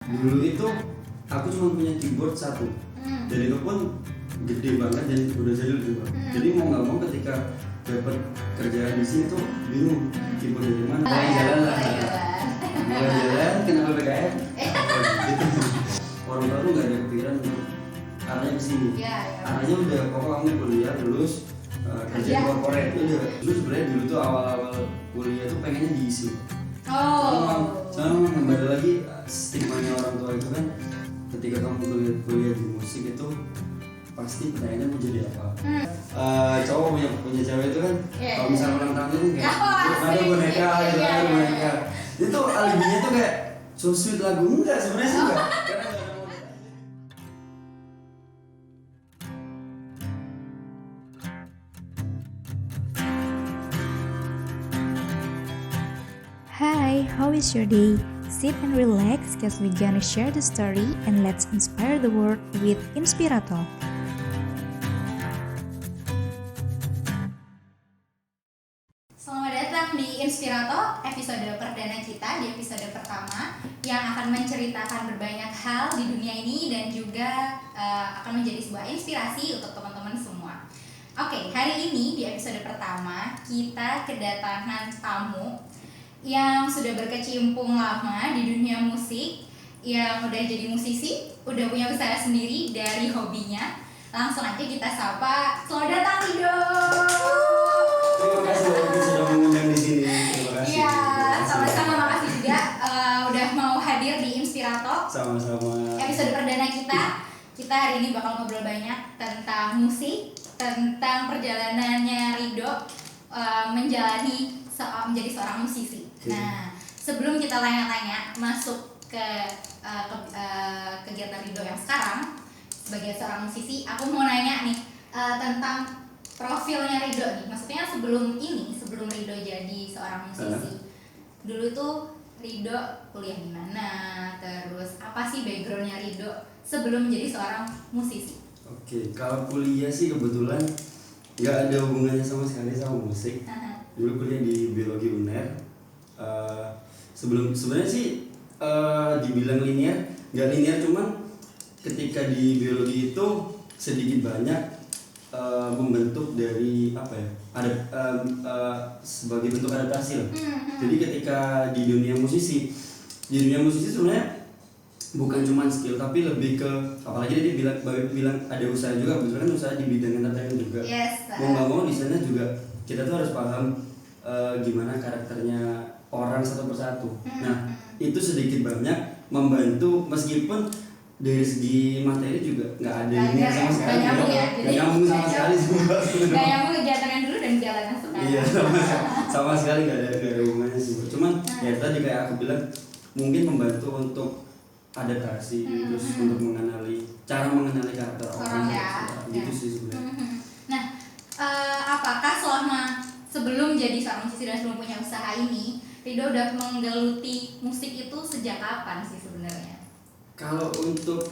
Dulu itu aku cuma punya keyboard satu, dan itu pun gede banget dan udah jadul juga. Jadi mau nggak mau ketika dapat kerjaan di sini tuh bingung keyboard dari mana. Mulai jalan kenapa PKN? Gitu. Orang tua tuh nggak ada kepikiran untuk arahnya ke sini. Arahnya udah pokok kamu kuliah lulus kerja di corporate udah. Terus sebenarnya dulu tuh awal-awal kuliah tuh pengennya diisi. Sama kembali lagi stigmanya orang tua itu kan, ketika kamu kuliah di musik itu pasti pertanyaannya mau jadi apa. Cowok punya cewek itu kan kalau misalnya ulang tahun itu kayak ada boneka gitu kan, boneka itu alibinya tuh kayak so sweet lagu enggak sebenarnya sih enggak. Hi, how is your day? Sit and relax cause we're gonna share the story and let's inspire the world with Inspirato. Selamat datang di Inspirato, episode perdana kita, di episode pertama yang akan menceritakan berbanyak hal di dunia ini dan juga akan menjadi sebuah inspirasi untuk teman-teman semua. Oke, hari ini di episode pertama kita kedatangan tamu yang sudah berkecimpung lama di dunia musik, yang udah jadi musisi, udah punya usaha sendiri dari hobinya. Langsung aja kita sapa, selamat datang Rido. Terima kasih sudah mengundang di sini. Terima kasih. Iya, sama-sama, makasih juga udah mau hadir di Inspirato. Sama-sama. Episode perdana kita hari ini bakal ngobrol banyak tentang musik, tentang perjalanannya Rido menjadi seorang musisi. Nah, sebelum kita tanya-tanya masuk ke kegiatan Rido yang sekarang sebagai seorang musisi, aku mau nanya nih tentang profilnya Rido nih. Maksudnya sebelum Rido jadi seorang musisi, dulu tuh Rido kuliah di mana? Terus apa sih backgroundnya Rido sebelum menjadi seorang musisi? Oke, kalau kuliah sih kebetulan nggak ada hubungannya sama sekali sama musik. Dulu kuliah di biologi UNER. Sebenarnya sih dibilang linear, nggak linear, cuman ketika di biologi itu sedikit banyak membentuk dari apa ya, ada sebagai bentuk adaptasi lah. Jadi ketika di dunia musisi sebenarnya bukan cuma skill tapi lebih ke, apalagi dia bilang ada usaha juga, kebetulan kan usaha di bidang entertainment juga. Mau nggak mau di sana juga kita tuh harus paham gimana karakternya orang satu persatu. Nah, itu sedikit banyak membantu, meskipun dari segi materi juga nggak ada ini sama sekali. Nggak nyambung sama sekali semua. Nggak nyambung kegiatan yang dulu dan kegiatan yang sekarang. Iya, sama sekali nggak ada hubungannya sih. Cuman ya tadi kayak aku bilang, mungkin membantu untuk adaptasi, terus untuk cara mengenali karakter orang gitu sih sebenarnya. Nah, apakah selama sebelum jadi seorang musisi dan sebelum punya usaha ini, Rido udah menggeluti musik itu sejak kapan sih sebenarnya? Kalau untuk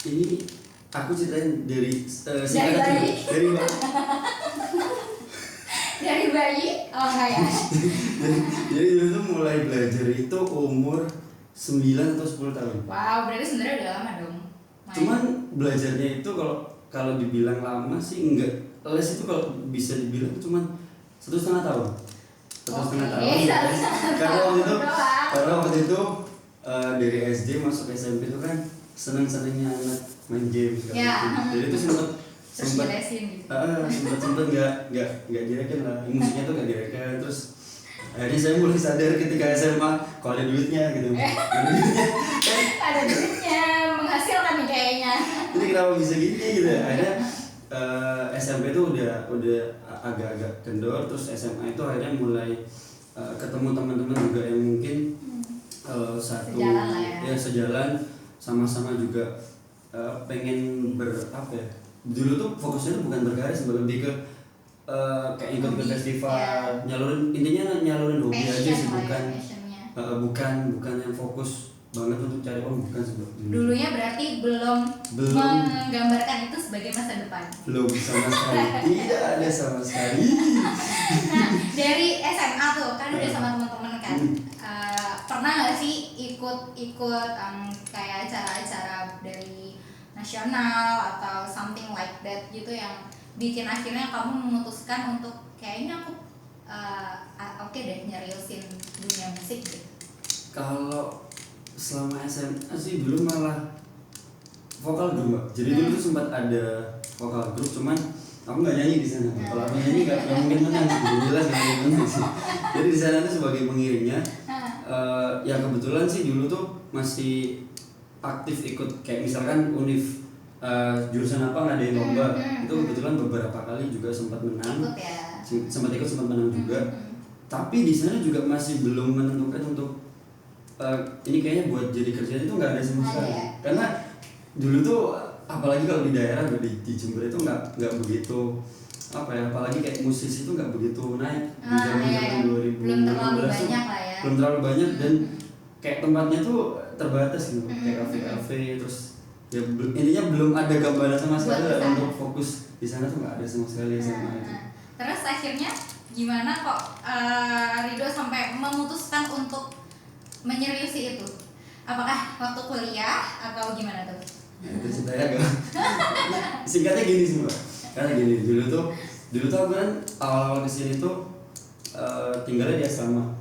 ini aku ceritain dari dari bayi? Oh enggak ya. Jadi dulu tuh mulai belajar itu umur 9 atau 10 tahun. Wow, berarti sebenarnya udah lama dong. Cuman belajarnya itu kalau dibilang lama sih enggak. Les itu kalau bisa dibilang cuman 1,5 tahun. 1,5 tahun. Karena waktu itu dari SD masuk SMP itu kan seneng-senengnya anak main game segala macam. Jadi itu sempat nggak direken lah, musiknya tuh nggak direken. Terus akhirnya saya mulai sadar ketika SMA kalau ada duitnya gitu. Ada duitnya, menghasilkan nih kayaknya. Jadi kenapa bisa gini gitu? Akhirnya SMP itu udah agak-agak kendor. Terus SMA itu akhirnya mulai ketemu teman-teman juga yang mungkin sejalan, sama-sama juga pengen dulu tuh fokusnya tuh bukan berkarya, lebih ke kayak ikut ke festival, nyalurin hobi aja sih, bukan yang fokus banget untuk cari uang, bukan sebetulnya. Dulunya berarti belum menggambarkan itu sebagai masa depan. Belum sama sekali, tidak ada sama sekali. Nah, dari SMA tuh kan udah sama teman-teman kan, pernah nggak sih ikut ikut kayak acara-acara dari nasional atau something like that gitu yang bikin akhirnya kamu memutuskan untuk kayaknya aku oke deh nyeriusin dunia musik gitu? Kalau selama SMA sih dulu malah vokal dulu Mbak. Jadi dulu tuh sempat ada vokal grup, cuman aku nggak nyanyi di sana. Kalau aku nyanyi nggak mungkin menang sih, jelas nggak mungkin menang sih. Jadi di sana tuh sebagai pengiringnya. Ya kebetulan sih dulu tuh masih aktif ikut kayak misalkan univ jurusan apa ngadain lomba. Itu kebetulan beberapa kali juga sempat menang. Ikut ya. Sempat menang juga. Tapi di sana juga masih belum menentukan untuk ini kayaknya buat jadi kerjaan itu nggak ada sama sekali. Ya. Karena dulu tuh apalagi kalau di daerah di Jember itu nggak begitu apa ya, apalagi kayak musisi itu nggak begitu naik di zaman 2015 belum terlalu tuh, banyak lah ya. belum terlalu banyak dan kayak tempatnya tuh terbatas gitu, kayak kafe-kafe, terus ya intinya belum ada gambaran sama sekali lah untuk fokus di sana tuh nggak ada sama sekali sama itu. Terus akhirnya gimana kok Rido sampai memutuskan untuk menyeriusi itu? Apakah waktu kuliah atau gimana tuh? Nah, itu ceritanya agak singkatnya gini sih Mbak. Karena gini, dulu tuh aku kan awal-awal kesini tuh tinggalnya di asrama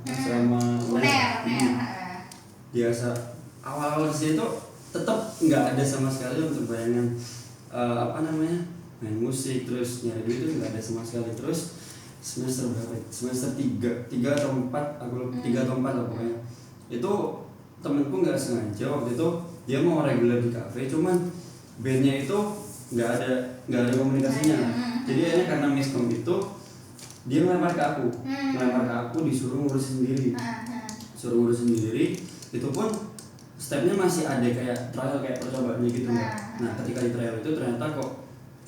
Uner. Biasa awal-awal kesini tuh tetap nggak ada sama sekali untuk bayangan main musik, terus nyari duit itu nggak ada sama sekali. Terus semester berapa? Semester 3 atau 4, aku lupa, 3 atau 4 lah pokoknya. Itu temenku nggak sengaja waktu itu dia mau reguler di kafe, cuman bandnya itu nggak ada komunikasinya. Jadi akhirnya karena miskom itu dia melempar ke aku, disuruh ngurus sendiri. Itu pun stepnya masih ada kayak trial, kayak percobaannya gitu Mbak. Nah ketika di trial itu ternyata kok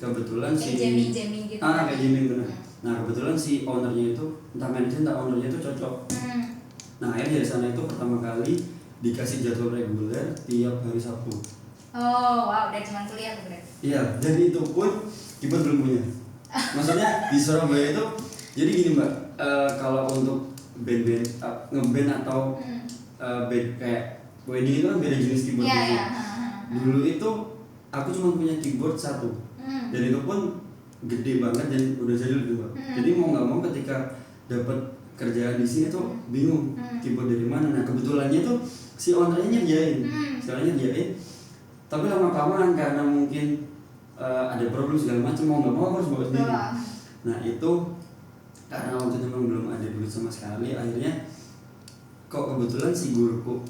kebetulan jamming gitu. Kayak jamming bener. Nah kebetulan si ownernya itu entah manajer entah ownernya itu cocok. Nah akhirnya dari sana itu pertama kali dikasih jadwal reguler tiap hari Sabtu. Oh wow, udah cuma kuliah tuh berarti. Iya, dan itu pun keyboard belum punya. Maksudnya di Surabaya itu jadi gini Mbak, kalau untuk band-band ngeband atau band kayak wedding itu kan beda jenis keyboard. Iya. Dulu itu aku cuma punya keyboard 1. Dan itu pun gede banget dan udah jadul gitu Mbak. Jadi mau nggak mau ketika dapat kerjaan di sini tuh bingung keyboard dari mana. Nah kebetulannya tuh si ownernya nyediain, tapi lama kelamaan karena mungkin ada problem segala macam, mau nggak mau aku harus bawa sendiri. Nah itu karena waktu itu memang belum ada duit sama sekali, akhirnya kok kebetulan si guruku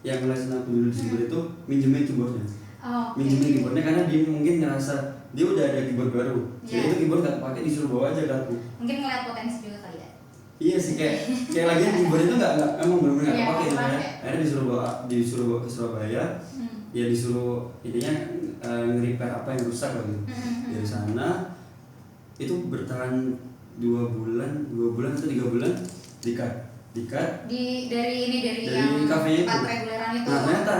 yang ngelesin aku dulu di Jember itu minjemin keyboardnya. Minjemin keyboardnya karena dia mungkin ngerasa dia udah ada keyboard baru, jadi itu keyboard nggak pakai, disuruh bawa aja ke aku. Mungkin ngeliat potensi juga kali ya. Iya sih, kayak lagi keyboard itu nggak emang benar-benar nggak pakai ya. Akhirnya disuruh bawa ke Surabaya. Ya disuruh intinya nge-repair apa yang rusak gitu. Dari sana itu bertahan 2 bulan atau 3 bulan dikat dari yang kafenya itu. reguleran itu. Nah ternyata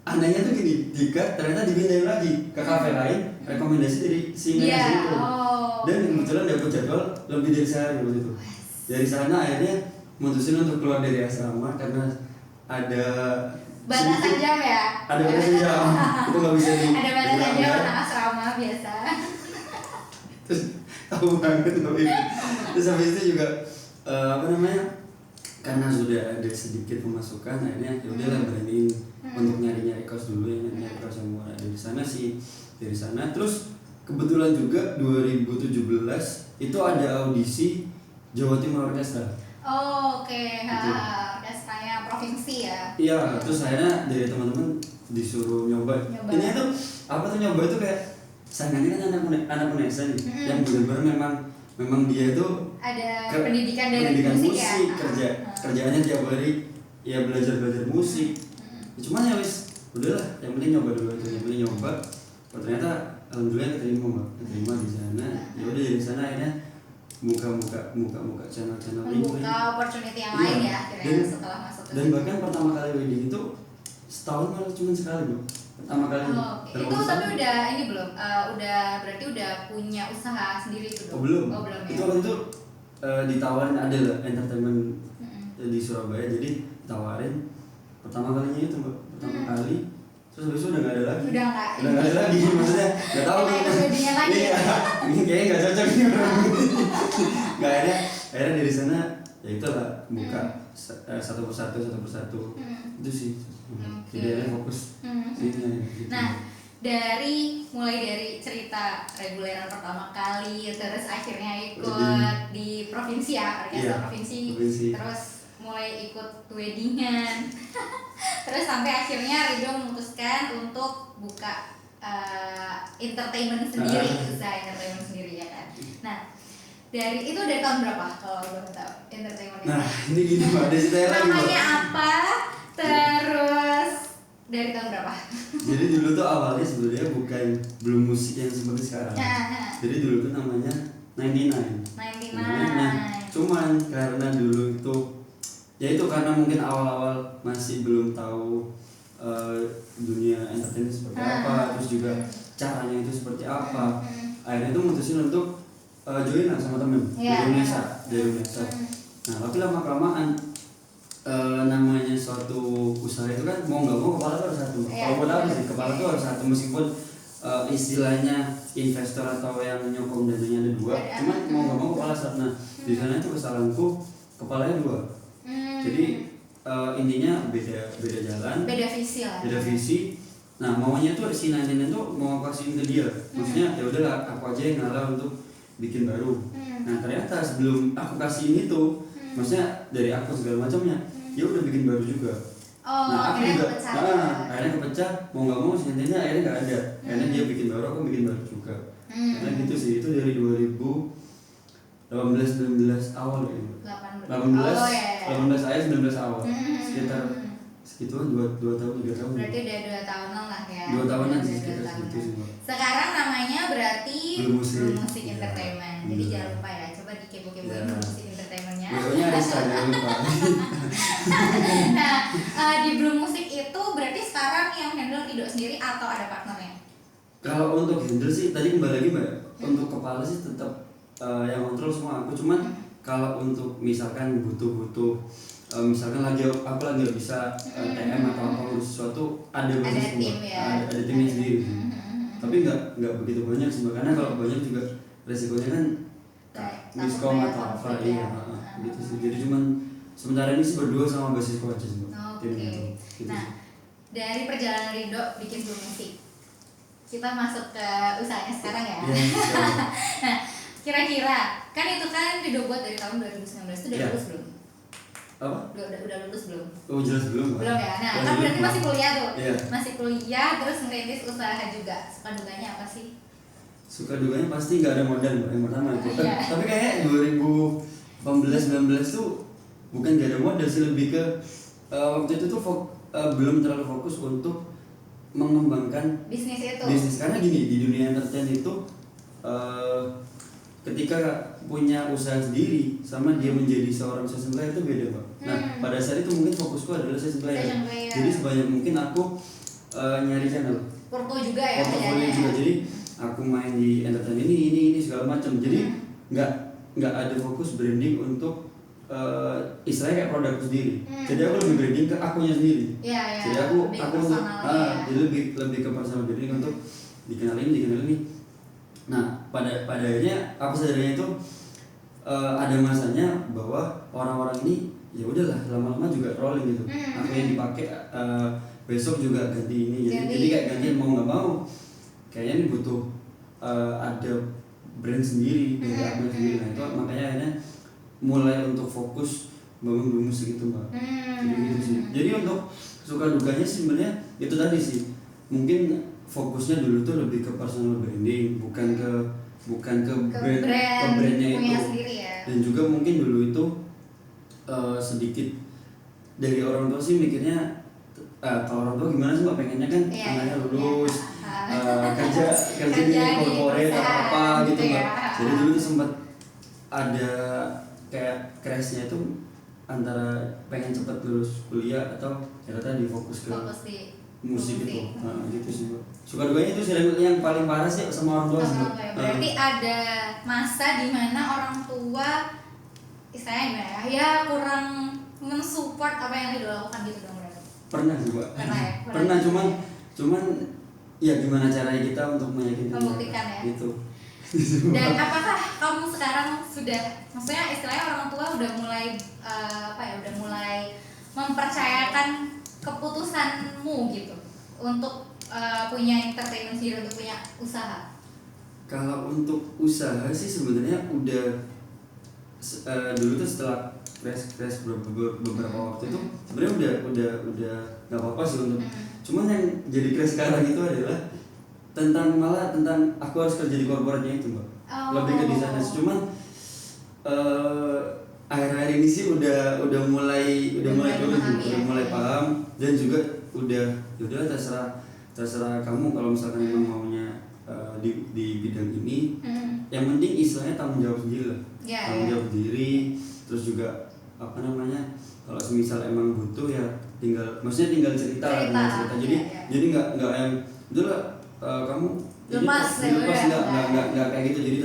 anehnya tuh gini, dikat ternyata dipindahin lagi ke kafe lain, rekomendasi dari si manajer itu. Dan kebetulan dapat jadwal lebih dari sehari waktu itu. Dari sana akhirnya mutusin untuk keluar dari asrama karena ada batasan jam ya? Ada batasan jam, itu nggak bisa di. Ada batasan jam anak asrama biasa. Terus tahu banget tapi terus habis itu juga karena sudah ada sedikit pemasukan, akhirnya ya udahlah beraniin untuk nyari kos dulu, nyari kos yang murah dari sana. Terus kebetulan juga 2017 itu ada audisi Jawa Timur Orkestra. Oke. Orkestranya provinsi ya? Iya, terus akhirnya dari teman-teman disuruh nyoba. Ini tuh apa tuh nyoba itu kayak saingannya kan anak UNESA nih, yang benar-benar memang dia tuh ada pendidikan dari musik ya. Kerjaannya tiap hari ya belajar musik. Cuman ya wis udahlah, yang penting nyoba dulu aja, yang penting nyoba. Ternyata alhamdulillah keterima di sana. Ya udah dari sana akhirnya muka channel membuka opportunity yang lain ya akhirnya setelah masuk ke. Dan bahkan pertama kali wedding itu setahun malah cuma sekali Bro. Pertama kali. Itu tapi udah ini belum? Berarti udah punya usaha sendiri itu dong? Belum. Belum ya. Itu waktu itu ditawarin ada lah entertainment di Surabaya, jadi tawarin pertama kalinya itu mbak, pertama kali terus habis itu udah nggak ada lagi, Udah nggak ada lagi maksudnya nggak tahu Udah ikut weddingnya lagi. iya ini kayaknya nggak cocok nih orang nggak, akhirnya dari sana ya itulah buka satu persatu itu sih. Oke. Jadi akhirnya fokus sini gitu. Nah, mulai dari cerita reguleran pertama kali, terus akhirnya ikut di provinsi ya, orkestra Iya, provinsi, provinsi. terus mulai ikut weddingan, terus sampai akhirnya Rido memutuskan untuk buka entertainment sendiri, usaha entertainment sendiri ya kan. Nah, dari tahun berapa kalau boleh tahu entertainment ini? Nah ini gini mbak, ada ceritanya lagi mbak. Namanya apa? Terus dari tahun berapa? Jadi dulu tuh awalnya sebenarnya belum musik yang seperti sekarang. Jadi dulu tuh namanya 99. 99. Nah, cuman karena dulu itu ya itu karena mungkin awal-awal masih belum tahu dunia entertainment seperti apa, terus juga caranya itu seperti apa. Akhirnya itu mutusin untuk join lah sama temen dari Unesa. Nah tapi lama kelamaan namanya suatu usaha itu kan mau nggak mau kepala tuh harus satu. Kalau buat aku sih kepala tuh harus satu, meskipun istilahnya investor atau yang nyokong dananya ada dua, cuman mau nggak mau kepala satu. Nah di sana itu kesalahanku kepalanya dua. Jadi intinya beda jalan, beda visi lah. beda visi. Nah maunya tuh si Nanyan tuh mau kasihin ke dia, maksudnya ya udahlah aku aja yang ngalah untuk bikin baru. Nah ternyata sebelum aku kasihin itu, maksudnya dari aku segala macamnya, dia udah bikin baru juga. Nah aku juga, akhirnya kepecah, mau nggak mau si Nanyan akhirnya nggak ada, akhirnya dia bikin baru, aku bikin baru juga. Karena gitu sih, itu dari 2018 awal ya. 18 akhir 19 awal, sekitar segituan 2 tahun 3 tahun. Berarti udah 2 tahunan lah ya. 2 tahunan sih Udah sekitar 2 tahunan. segitu sih mbak. Sekarang namanya berarti Blue Musik. Blue Musik Entertainment. Jadi Iya. jangan lupa ya, coba dikepo-kepoin Iya. Blue Musik Entertainmentnya. Pokoknya harus jangan lupa. Nah, di Blue Musik itu berarti sekarang yang handle Rido sendiri atau ada partnernya? Kalau untuk handle sih tadi kembali lagi mbak, untuk kepala sih tetap yang kontrol semua aku, cuman kalau untuk misalkan butuh misalkan aku lagi nggak bisa TM atau apa ngurus sesuatu, ada tim ya. ada timnya sendiri. Tapi nggak begitu banyak sih mbak, karena kalau banyak juga resikonya kan miskom atau apa ya. gitu sih. Jadi cuman sementara ini sih berdua sama basisku aja sih mbak. Oke. Timnya tuh, gitu Nah, sih. dari perjalanan Rido bikin Blue Musik, kita masuk ke usahanya sekarang ya. Iya, siap. Nah, kira-kira kan itu kan Rido buat dari tahun 2019 itu udah Iya. lulus belum? Apa? Udah lulus belum? Oh jelas belum mbak. Belum ya. Nah, Belum, kan berarti belum. masih kuliah tuh. Iya. Masih kuliah terus ngerintis usaha juga. Suka duganya apa sih? Suka duganya pasti nggak ada modal mbak, yang pertama itu. Iya. Tapi kayaknya 2018-19 tuh bukan nggak ada modal sih, lebih ke waktu itu tuh belum terlalu fokus untuk mengembangkan Bisnis itu. bisnis, karena gini di dunia entertain itu ketika punya usaha sendiri sama dia menjadi seorang session player itu beda mbak. Nah pada saat itu mungkin fokusku adalah session player. Session player. Jadi sebanyak mungkin aku nyari channel, Porto juga ya portofolio kerjanya. juga. Jadi aku main di entertain ini segala macam. Jadi nggak ada fokus branding untuk istilahnya kayak produkku sendiri. Jadi aku lebih branding ke akunya sendiri. Iya, iya. Jadi aku Lebih untuk personalnya ya. jadi lebih ke personal branding untuk dikenalin nih. Nah pada akhirnya aku sadarnya itu ada masanya bahwa orang-orang ini ya udahlah lama-lama juga rolling gitu. Aku yang dipakai besok juga ganti ini. Jadi kayak ganti mau nggak mau kayaknya ini butuh ada brand sendiri dari aku sendiri. Nah itu makanya akhirnya mulai untuk fokus bangun Blue Musik itu mbak. Jadi gitu sih. Jadi untuk suka dukanya sih sebenarnya itu tadi sih, mungkin fokusnya dulu tuh lebih ke personal branding, bukan ke brandnya punya itu. sendiri ya. Dan juga mungkin dulu itu sedikit dari orang tua sih mikirnya kalau orang tua gimana sih mbak, pengennya kan Iya, anaknya iya. lulus kerja di corporate atau apa gitu mbak. Jadi dulu tuh sempat ada kayak crashnya itu antara pengen cepet lulus kuliah atau ternyata difokus ke musik itu. Nah, gitu sih mbak. Suka dukanya itu sih yang paling parah sih sama orang tua sih. Berarti ada masa di mana orang tua istilahnya gimana ya kurang mensupport apa yang Rido lakukan gitu dong berarti. Pernah sih Mbak. Pernah ya? Pernah, cuman ya gimana caranya kita untuk meyakinkan Membuktikan mereka, ya? gitu. Dan apakah kamu sekarang sudah, maksudnya istilahnya orang tua udah mulai udah mulai mempercayakan keputusanmu gitu untuk punya entertainment sendiri, untuk punya usaha? Kalau untuk usaha sih sebenarnya udah dulu tuh setelah crash beberapa waktu itu sebenarnya udah nggak apa-apa sih untuk. Cuman yang jadi crash sekarang itu adalah tentang aku harus kerja di korporatnya itu Mbak. Lebih ke di sana. Cuman akhir-akhir ini sih udah mulai turun, udah mulai paham, dan juga udah terserah kamu kalau misalkan emang maunya di bidang ini. Yang penting istilahnya tanggung jawab sendiri lah. Tanggung jawab diri, terus juga apa namanya, kalau semisal emang butuh ya tinggal cerita. Jadi nggak yang itulah kamu lepas nggak kayak gitu. Jadi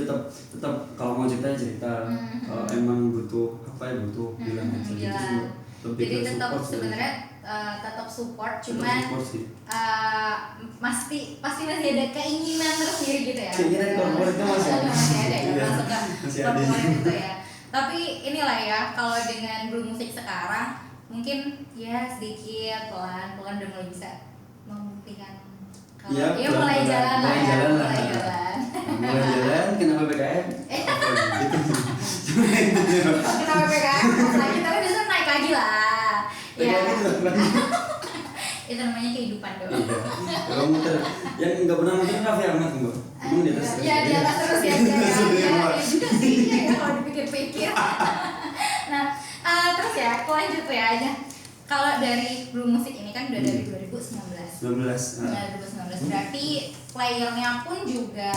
tetap kalau mau cerita kalau emang butuh bilang aja gitu. Jadi tetap sebenarnya tetap support, cuman pasti masih ada keinginan tersendiri gitu ya. Keinginan korporat itu masih ada ya, masih ada gitu ya. Tapi inilah ya, kalau dengan Blue Music sekarang mungkin ya sedikit pelan udah mulai bisa membuktikan kalau ya mulai jalan lah. Mulai jalan kena PPKM. Kena PPKM lagi, tapi biasanya naik lagi lah. Ya. Itu namanya kehidupan dong. Kalau muter, yang nggak pernah muter Raffi Ahmad Mbak. Emang di atas terus. Ya di atas terus ya. Juga sih ya kalau dipikir-pikir. Nah, terus ya, aku lanjut ya aja. Kalau dari Blue Music ini kan udah dari 2019. 2019. Berarti playernya pun juga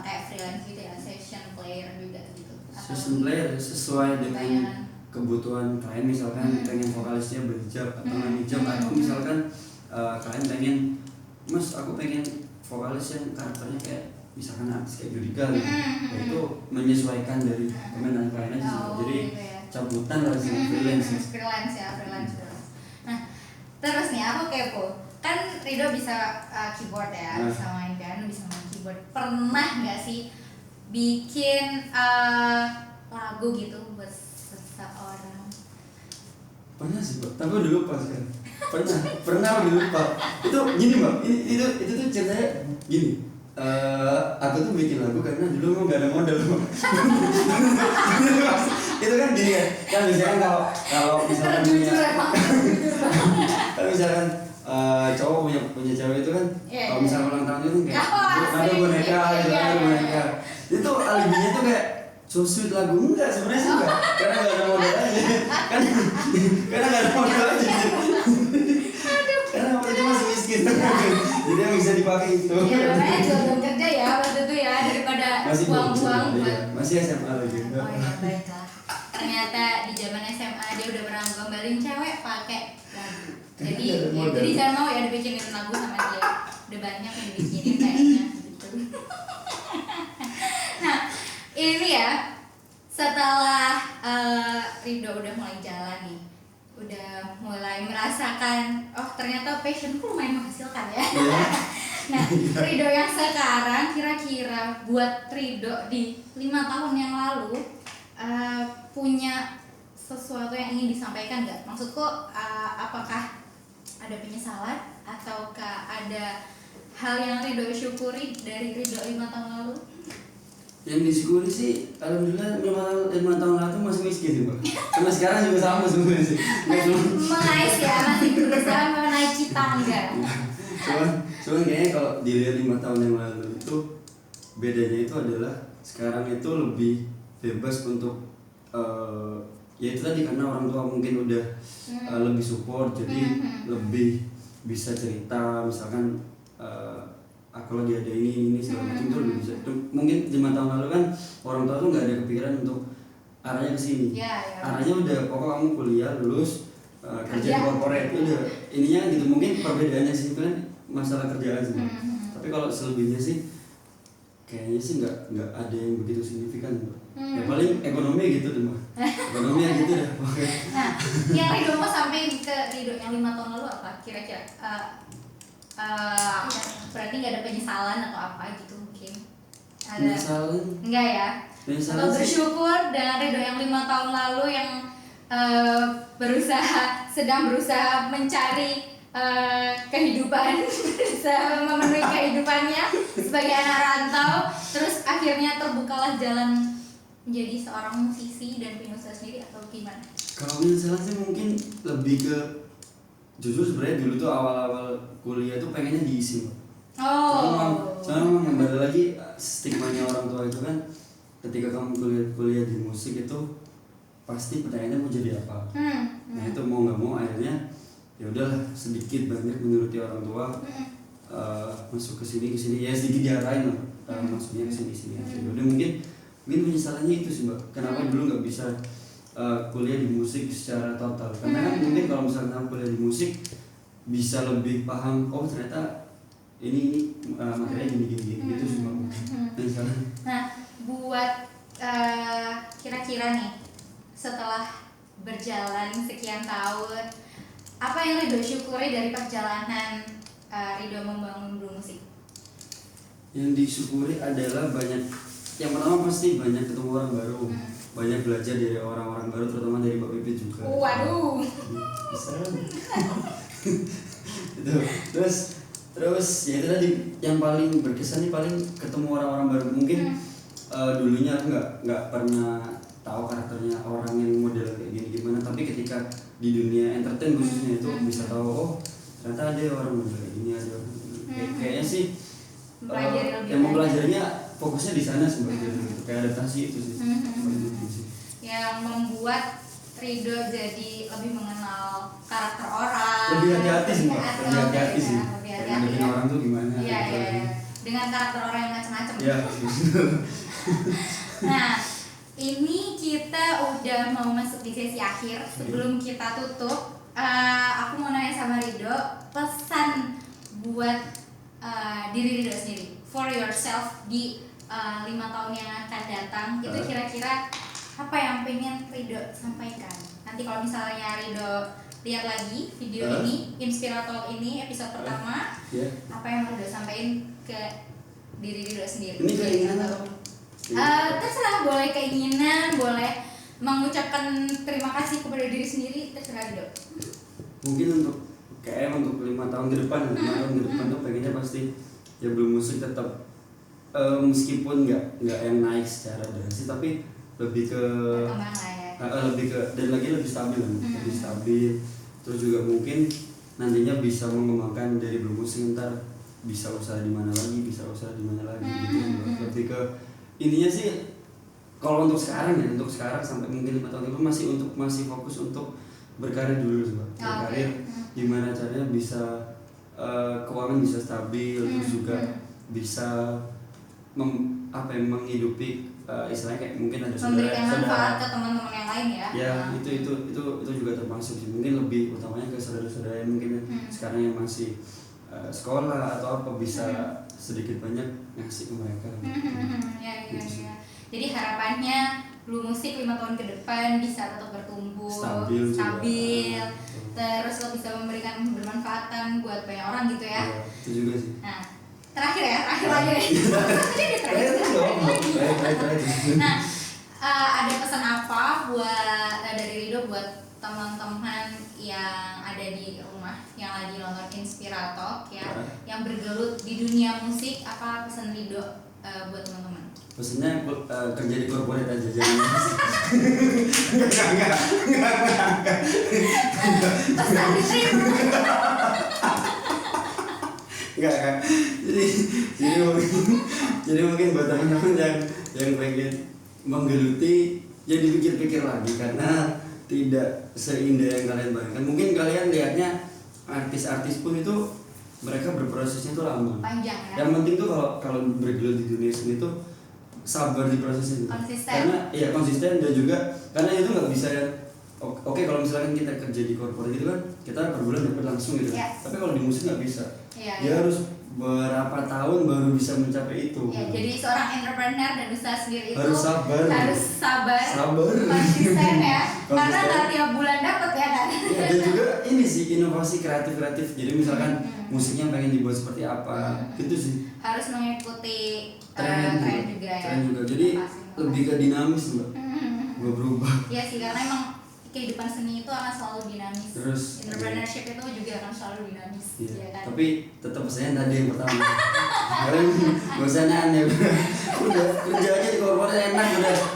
kayak freelance gitu ya, session player juga gitu. Session player sesuai dengan kebutuhan klien, misalkan pengen vokalisnya berhijab atau non hijab, atau misalkan klien pengen, Mas aku pengen vokalis yang karakternya kayak misalkan artis kayak Judika gitu. Itu menyesuaikan dari permintaan kliennya sih. Jadi gitu ya. cabutan lah sih freelance. Freelance. Nah, terus nih aku kepo. Kan Rido bisa keyboard ya, bisa main piano, bisa main keyboard. Pernah nggak sih bikin lagu gitu buat seseorang? Pernah sih Mbak, tapi udah lupa sekarang. Pernah udah lupa. Itu gini Mbak, itu tuh ceritanya gini. Aku tuh bikin lagu karena dulu emang gak ada modal Mbak. Itu kan gini kan misalkan kalau misalkan misalkan cowok punya cewek itu kan, kalau misalkan ulang tahun itu kayak ada boneka, itu alibinya tuh kayak so sweet lagu. Enggak, sebenarnya sih enggak, karena gak ada modal aja kan. Karena gak ada modal aja, karena waktu itu masih miskin. Jadi yang bisa dipakai itu ya makanya jual kerja ya waktu itu ya, daripada buang-buang buat masih SMA lagi. Oh iya, baiklah. Ternyata di zaman SMA dia udah pernah nggambarin cewek pakai lagu. Jadi jangan mau ya dibikinin lagu sama dia. Udah banyak yang dibikinin kayaknya gitu. Nah, ini ya, setelah Rido udah mulai jalan nih, udah mulai merasakan, oh ternyata passionku lumayan menghasilkan ya. Nah, Rido yang sekarang, kira-kira buat Rido di 5 tahun yang lalu punya sesuatu yang ingin disampaikan nggak? Maksudku apakah ada penyesalan ataukah ada hal yang Rido syukuri dari Rido 5 tahun lalu? Yang disyukuri sih, alhamdulillah 5 tahun lalu masih miskin sih Mbak. Sama sekarang juga sama sebenarnya sih. Mengais ya, masih berusaha menaiki tangga. Cuman kayaknya kalau dilihat 5 tahun yang lalu itu bedanya itu adalah sekarang itu lebih bebas untuk ya itu tadi, karena orang tua mungkin udah lebih support, jadi lebih bisa cerita, misalkan aku lagi ada ini segala macam, itu lebih bisa. Mungkin 5 tahun lalu kan orang tua tuh nggak ada kepikiran untuk arahnya ke sini. Arahnya udah pokok kamu kuliah lulus kerja di corporate udah ininya gitu. Mungkin perbedaannya sih kan masalah kerjaan sih. Tapi kalau selebihnya sih kayaknya sih nggak ada yang begitu signifikan. Ya paling ekonomi gitu deh Mbak. Ekonomi yang gitu deh. Nah, yang Rido mau sampai ke Rido yang 5 tahun lalu apa? kira-kira berarti nggak ada penyesalan atau apa gitu mungkin? Ada? Penyesalan? Enggak ya? Penyesalan Atau sih. bersyukur dengan Ridho yang 5 tahun lalu yang sedang berusaha mencari kehidupan, berusaha memenuhi kehidupannya sebagai anak rantau, terus akhirnya terbukalah jalan menjadi seorang musisi dan punya usaha sendiri atau gimana? Kalau penyesalan sih mungkin lebih ke jujur sebenarnya dulu tuh awal-awal kuliah tuh pengennya diisi, Mbak. Soalnya memang kembali lagi stigmanya orang tua itu kan ketika kamu kuliah di musik itu pasti pertanyaannya mau jadi apa. Nah itu mau nggak mau akhirnya ya udahlah sedikit banyak menuruti orang tua, masuk ke sini ya sedikit diarahin lah, maksudnya ke sini aja. Udah mungkin penyesalannya itu sih, Mbak. Kenapa dulu nggak bisa kuliah di musik secara total? Karena kan mungkin kalau misalnya kuliah di musik bisa lebih paham, oh ternyata ini materinya gini gitu sih, Mbak. Penyesalan. Nah, buat kira-kira nih setelah berjalan sekian tahun, apa yang Ridho syukuri dari perjalanan Ridho membangun Blue Musik? Yang disyukuri adalah banyak, yang pertama pasti banyak ketemu orang baru, banyak belajar dari orang-orang baru, terutama dari Mbak Pipit juga. Waduh. Itu terus ya itu tadi yang paling berkesan nih, paling ketemu orang-orang baru. Mungkin dulunya aku nggak pernah tahu karakternya orang yang model kayak gini gimana, tapi ketika di dunia entertain khususnya itu bisa tahu, oh ternyata ada orang model kayak gini, ada orang kayaknya sih yang mempelajarinya fokusnya di sana sebenarnya, gitu. Kayak adaptasi itu sih. Yang membuat Ridho jadi lebih mengenal karakter orang, Lebih hati-hati sih, Mbak. Lebih hati-hati sih. Lebih Kayak hati-hati ngadepin ya. orang tuh gimana. Iya, gitu. iya. Dengan karakter orang yang macam-macam. Iya. Nah, ini kita udah mau masuk di sesi akhir. Sebelum kita tutup, aku mau nanya sama Ridho, pesan buat diri Ridho sendiri, for yourself di 5 tahun yang akan datang. Itu kira-kira apa yang pengen Ridho sampaikan? Nanti kalau misalnya Ridho lihat lagi video ini, Inspirator ini episode pertama, apa yang Ridho sampaikan ke diri Ridho sendiri? Ini keinginan atau? Terserah, boleh keinginan, boleh mengucapkan terima kasih kepada diri sendiri, terserah Ridho. Mungkin untuk 5 tahun ke depan, 5 tahun ke depan tuh pengennya pasti ya Blue Musik tetap meskipun nggak yang naik secara drastis, tapi lebih ke Berkembang lah ya. lebih ke dan lagi lebih stabil kan, lebih stabil. Terus juga mungkin nantinya bisa mengembangkan dari Blue Musik, ntar bisa usaha di mana lagi gitu. Lebih ke intinya sih kalau untuk sekarang ya, untuk sekarang sampai mungkin 5 tahun itu masih fokus untuk berkarir dulu sih, Mbak. Berkarir gimana caranya bisa keuangan bisa stabil, terus juga bisa menghidupi istilahnya kayak mungkin ada Memberikan manfaat saudara. ke teman-teman yang lain ya. Ya, itu juga termasuk sih. Mungkin lebih utamanya ke saudara-saudara yang mungkin sekarang yang masih sekolah atau apa, bisa sedikit banyak ngasih ke mereka. Ya. Jadi harapannya Blue Musik 5 tahun ke depan bisa tetap bertumbuh, stabil. Terus lo bisa memberikan kebermanfaatan buat banyak orang gitu ya. Itu juga sih. Nah, terakhir lagi. Nah, ada pesan apa buat dari Ridho buat teman-teman yang ada di rumah yang lagi nonton Inspirator ya, yang bergelut di dunia musik? Apa pesan Ridho buat teman-teman? Pesannya kerja di corporate aja, jangan. Pesan diterima. Enggak. Jadi mungkin buat teman-teman yang pengen menggeluti, ya dipikir-pikir lagi, karena tidak seindah yang kalian bayangkan. Mungkin kalian lihatnya artis-artis pun itu mereka berprosesnya itu lama. Panjang ya. Yang penting tuh kalau bergelut di dunia seni itu sabar di prosesnya. Konsisten. Karena ya konsisten, dan juga karena itu nggak bisa ya. Oke, kalau misalkan kita kerja di corporate gitu kan, kita per bulan dapat langsung gitu. Yes. Tapi kalau di musik nggak bisa. Iya. Dia harus berapa tahun baru bisa mencapai itu. Ya, jadi seorang entrepreneur dan usaha sendiri itu Harus sabar. Sabar. konsisten ya. Karena Konsisten. nggak tiap bulan dapat ya kan. Ya, dan juga ini sih inovasi kreatif. Jadi misalkan musiknya pengen dibuat seperti apa, gitu sih. Harus mengikuti Tren juga ya. Tren juga. Jadi Inovasi. lebih ke dinamis mbak. Gak berubah. Iya sih, karena emang kehidupan seni itu akan selalu dinamis. Terus, Entrepreneurship itu juga akan selalu dinamis, Iya. ya kan? Tapi tetap saya tadi yang pertama. Kalian gak usah aneh. Udah kerja aja di korporat enak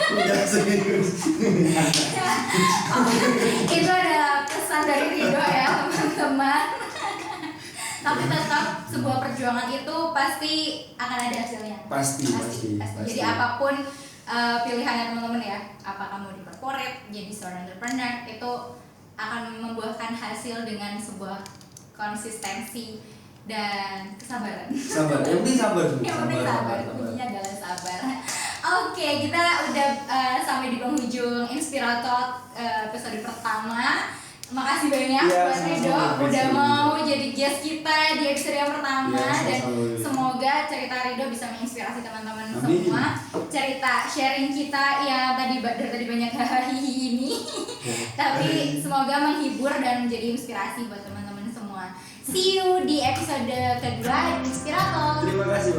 udah serius. Itu adalah pesan dari Rido ya teman-teman. Tapi tetap sebuah perjuangan itu pasti akan ada hasilnya. Pasti. Jadi apapun pilihannya teman-teman ya, apa kamu di corporate, jadi seorang entrepreneur, itu akan membuahkan hasil dengan sebuah konsistensi dan kesabaran. Sabar, yang penting sabar. Yang penting sabar, kuncinya adalah sabar. Oke, kita udah sampai di penghujung Inspirator episode pertama. Makasih banyak Ya, buat Rido sama-sama, udah Besti. mau jadi guest kita di episode yang pertama, Ya, dan sama-sama. semoga cerita Rido bisa menginspirasi teman-teman Amin. semua. Cerita sharing kita yang dari tadi banyak hahaha ini, tapi semoga menghibur dan menjadi inspirasi buat teman-teman semua. See you di episode kedua Inspirator. Terima kasih.